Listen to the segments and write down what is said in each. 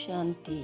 शांति।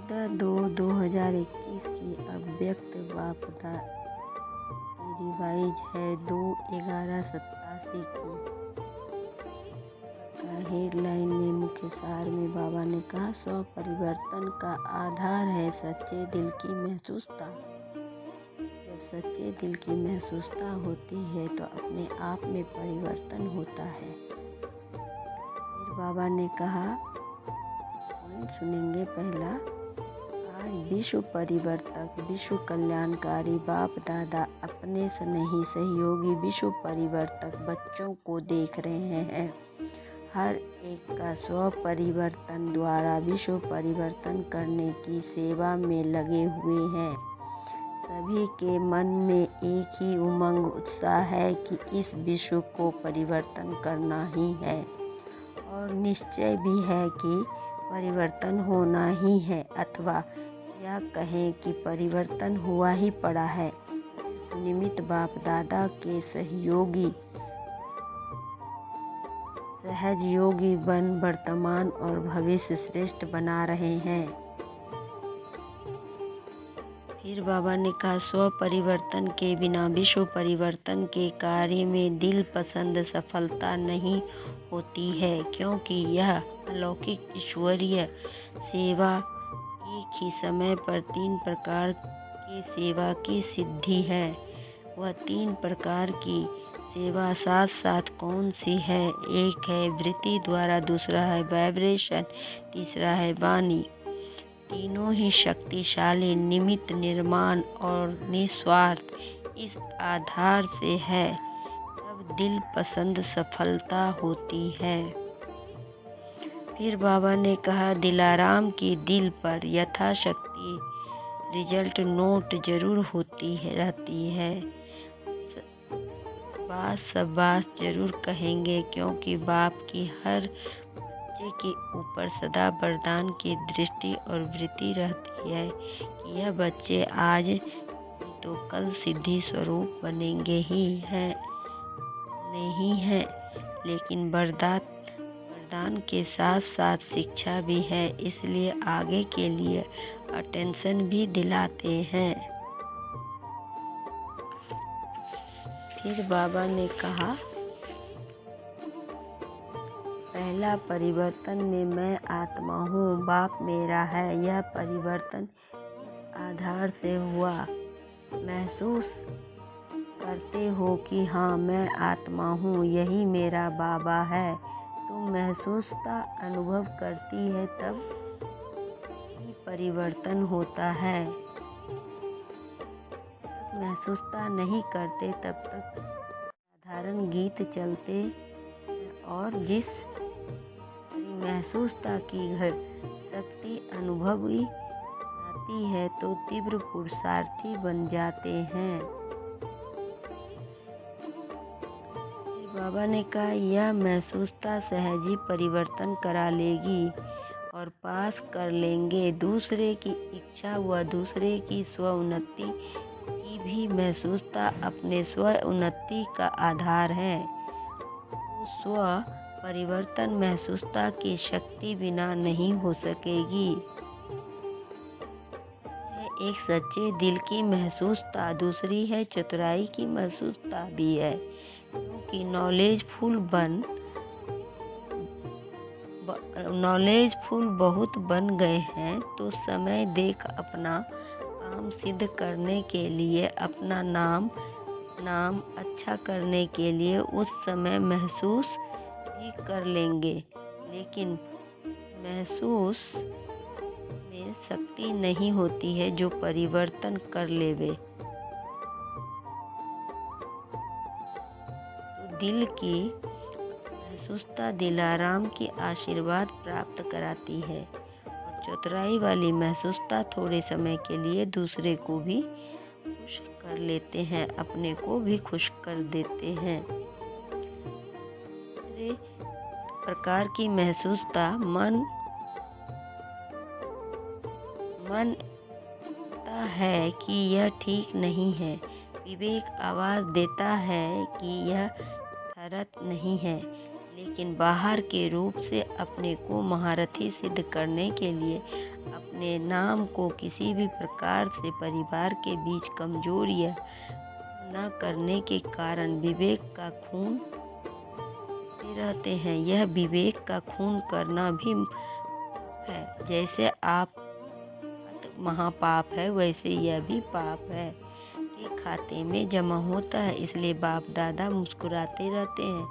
14/2/2021 की अव्यक्त वापदा की रिवाइज है 2/11/87 की। का हेडलाइन में मुख्य सार में बाबा ने कहा, स्व परिवर्तन का आधार है सच्चे दिल की महसूसता। जब सच्चे दिल की महसूसता होती है तो अपने आप में परिवर्तन होता है। फिर बाबा ने कहा, पॉइंट सुनेंगे। पहला, आज विश्व परिवर्तक, विश्व कल्याणकारी बाप दादा अपने से नहीं सहयोगी विश्व परिवर्तक बच्चों को देख रहे हैं। हर एक का स्व परिवर्तन द्वारा विश्व परिवर्तन करने की सेवा में लगे हुए हैं। सभी के मन में एक ही उमंग उत्साह है कि इस विश्व को परिवर्तन करना ही है और निश्चय भी है कि परिवर्तन होना ही है, अथवा या कहें कि परिवर्तन हुआ ही पड़ा है। निमित्त बाप दादा के सहयोगी सहज योगी बन वर्तमान और भविष्य श्रेष्ठ बना रहे हैं। फिर बाबा ने कहा, स्व परिवर्तन के बिना विश्व परिवर्तन के कार्य में दिल पसंद सफलता नहीं होती है, क्योंकि यह अलौकिक ईश्वरीय सेवा एक ही समय पर 3 प्रकार के सेवा की सिद्धि है। वह 3 प्रकार की सेवा साथ साथ कौन सी है? एक है वृत्ति द्वारा, दूसरा है वाइब्रेशन, तीसरा है वाणी। तीनों ही शक्तिशाली निमित्त निर्माण और निस्वार्थ इस आधार से है, तब दिल पसंद सफलता होती है। फिर बाबा ने कहा, दिलाराम की दिल पर यथाशक्ति रिजल्ट नोट जरूर होती रहती है। शाबाश जरूर कहेंगे, क्योंकि बाप की हर बच्चे के ऊपर सदा वरदान की दृष्टि और वृत्ति रहती है कि यह बच्चे आज तो कल सिद्धि स्वरूप बनेंगे ही हैं, नहीं है। लेकिन वरदान के साथ साथ शिक्षा भी है, इसलिए आगे के लिए अटेंशन भी दिलाते हैं। फिर बाबा ने कहा, पहला परिवर्तन में मैं आत्मा हूँ, बाप मेरा है। यह परिवर्तन आधार से हुआ। महसूस करते हो कि हाँ, मैं आत्मा हूँ, यही मेरा बाबा है। तुम महसूसता अनुभव करती है, तब ही परिवर्तन होता है। महसूसता नहीं करते तब तक साधारण गीत चलते और जिस महसूसता की शक्ति अनुभवी आती है तो तीव्र पुरुषार्थी बन जाते हैं। बाबा ने कहा, यह महसूसता सहज ही परिवर्तन करा लेगी और पास कर लेंगे। दूसरे की इच्छा व दूसरे की स्व उन्नति की भी महसूसता अपने स्व उन्नति का आधार है। तो स्व परिवर्तन महसूसता की शक्ति बिना नहीं हो सकेगी। एक सच्चे दिल की महसूसता, दूसरी है चतुराई की महसूसता भी है, क्योंकि नॉलेजफुल बहुत बन गए हैं, तो समय देख अपना काम सिद्ध करने के लिए, अपना नाम अच्छा करने के लिए उस समय महसूस भी कर लेंगे। लेकिन महसूस में शक्ति नहीं होती है जो परिवर्तन कर लेवे। तो दिल की महसूसता दिलाराम की आशीर्वाद प्राप्त कराती है और चतुराई वाली महसूसता थोड़े समय के लिए दूसरे को भी खुश कर लेते हैं, अपने को भी खुश कर देते हैं। दूसरे प्रकार की महसूसता मन है कि यह ठीक नहीं है, विवेक आवाज देता है कि यह शरत नहीं है, लेकिन बाहर के रूप से अपने को महारथी सिद्ध करने के लिए अपने नाम को किसी भी प्रकार से परिवार के बीच कमजोर या न करने के कारण विवेक का खून रहते हैं। यह विवेक का खून करना भी है। जैसे आप महापाप है, वैसे यह भी पाप है के खाते में जमा होता है। इसलिए बाप दादा मुस्कुराते रहते हैं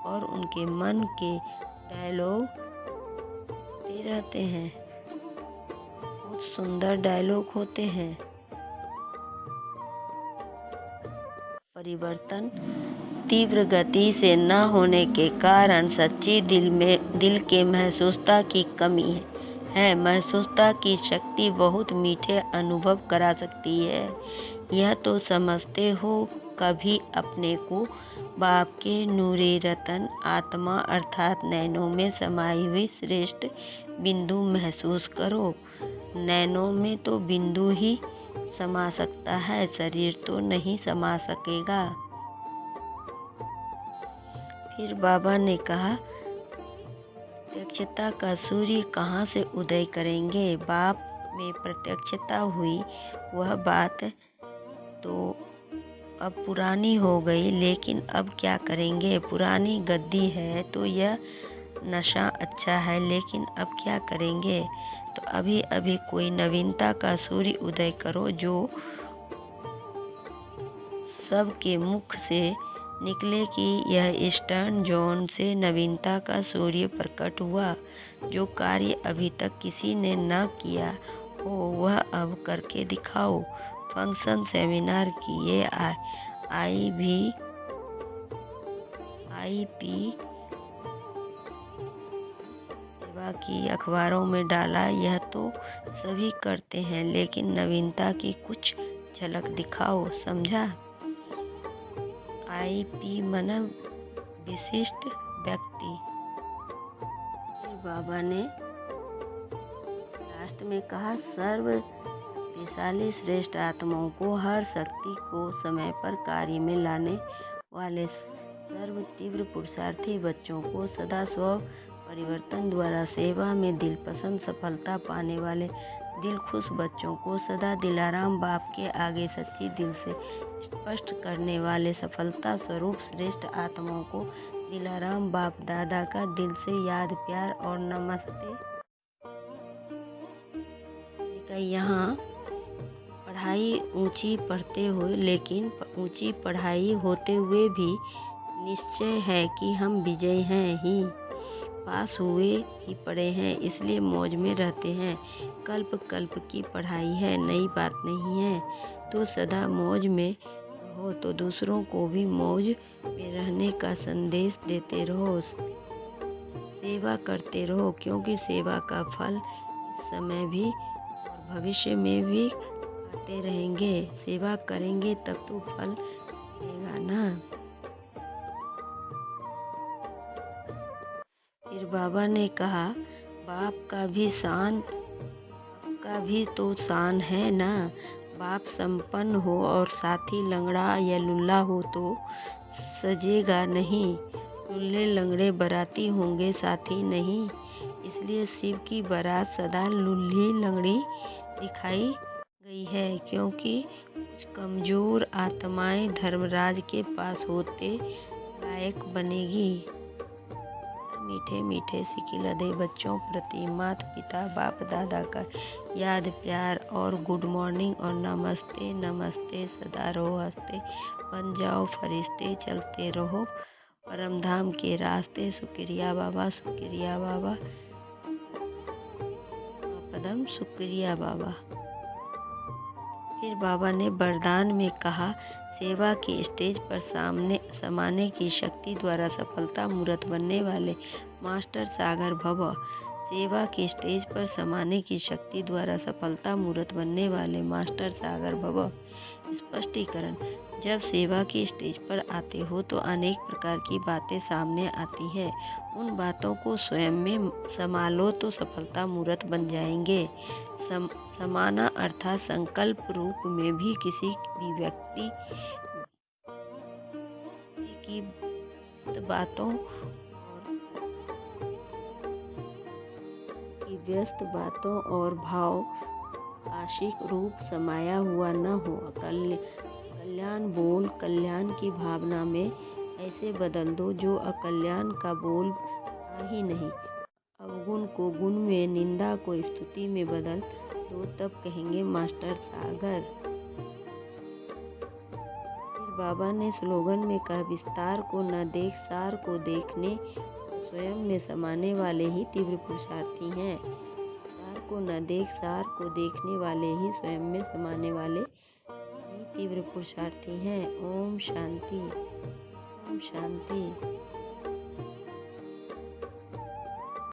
और उनके मन के डायलॉग रहते हैं। बहुत सुंदर डायलॉग होते हैं। परिवर्तन तीव्र गति से न होने के कारण सच्ची दिल के महसूसता की कमी है। महसूसता की शक्ति बहुत मीठे अनुभव करा सकती है। यह तो समझते हो, कभी अपने को बाप के नूरे रतन आत्मा अर्थात नैनों में समाई हुई श्रेष्ठ बिंदु महसूस करो। नैनों में तो बिंदु ही समा सकता है, शरीर तो नहीं समा सकेगा। फिर बाबा ने कहा, प्रत्यक्षता का सूर्य कहाँ से उदय करेंगे। बाप में प्रत्यक्षता हुई, वह बात तो अब पुरानी हो गई, लेकिन अब क्या करेंगे। पुरानी गद्दी है तो यह नशा अच्छा है, लेकिन अब क्या करेंगे। तो अभी अभी कोई नवीनता का सूर्य उदय करो, जो सबके मुख से निकले कि यह ईस्टर्न जोन से नवीनता का सूर्य प्रकट हुआ। जो कार्य अभी तक किसी ने न किया हो, वह अब करके दिखाओ। फंक्शन सेमिनार किए, IP सेवा की, अखबारों में डाला, यह तो सभी करते हैं, लेकिन नवीनता की कुछ झलक दिखाओ, समझा। IP मन विशिष्ट व्यक्ति। फिर बाबा ने लास्ट में कहा, सर्व शक्तिशाली श्रेष्ठ आत्माओं को, हर शक्ति को समय पर कार्य में लाने वाले सर्व तीव्र पुरुषार्थी बच्चों को, सदा स्व परिवर्तन द्वारा सेवा में दिल पसंद सफलता पाने वाले दिल खुश बच्चों को, सदा दिलाराम बाप के आगे सच्ची दिल से स्पष्ट करने वाले सफलता स्वरूप श्रेष्ठ आत्माओं को, दिलाराम बाप दादा का दिल से याद प्यार और नमस्ते। यहाँ पढ़ाई ऊंची पढ़ते हुए, लेकिन ऊंची पढ़ाई होते हुए भी निश्चय है कि हम विजय हैं ही, पास हुए ही पड़े हैं, इसलिए मौज में रहते हैं। कल्प कल्प की पढ़ाई है, नई बात नहीं है। तो सदा मौज में रहो, तो दूसरों को भी मौज में रहने का संदेश देते रहो। सेवा करते रहो, क्योंकि सेवा का फल इस समय भी और भविष्य में भी आते रहेंगे। सेवा करेंगे तब तो फल मिलेगा ना। फिर बाबा ने कहा, बाप का भी तो शान है ना। बाप संपन्न हो और साथी लंगड़ा या लुल्ला हो तो सजेगा नहीं। लुल्ले लंगड़े बराती होंगे, साथी नहीं। इसलिए शिव की बारात सदा लुल्ली लंगड़ी दिखाई गई है, क्योंकि कुछ कमजोर आत्माएं धर्मराज के पास होते लायक बनेगी। मीठे मीठे सिकिलधे बच्चों प्रति माता पिता बाप दादा का याद प्यार और गुड मॉर्निंग और नमस्ते नमस्ते, सदा रहो हंसते, बन जाओ फरिश्ते, चलते रहो परमधाम के रास्ते। शुक्रिया बाबा, शुक्रिया बाबा, पदम शुक्रिया बाबा। फिर बाबा ने वरदान में कहा, सेवा के स्टेज पर समाने की शक्ति द्वारा सफलता मूर्त बनने वाले मास्टर सागर भव। सेवा के स्टेज पर समाने की शक्ति द्वारा सफलता मूर्त बनने वाले मास्टर सागर भव। स्पष्टीकरण, जब सेवा के स्टेज पर आते हो तो अनेक प्रकार की बातें सामने आती है। उन बातों को स्वयं में संभालो तो सफलता मूर्त बन जाएंगे। समाना अर्थात संकल्प रूप में भी किसी भी व्यक्ति की बातों और व्यस्त बातों और भाव आशिक रूप समाया हुआ न हो। कल्याण बोल कल्याण की भावना में ऐसे बदल दो जो अकल्याण का बोल था ही नहीं। अवगुण को गुण में, निंदा को स्तुति में बदल दो, तब कहेंगे मास्टर सागर। फिर बाबा ने स्लोगन में कहा, विस्तार को न देख, सार को देखने स्वयं में समाने वाले ही तीव्र पुरुषार्थी हैं। सार को न देख, सार को देखने वाले ही स्वयं में समाने वाले ही तीव्र पुरुषार्थी हैं। ओम शांति, ओम शांति।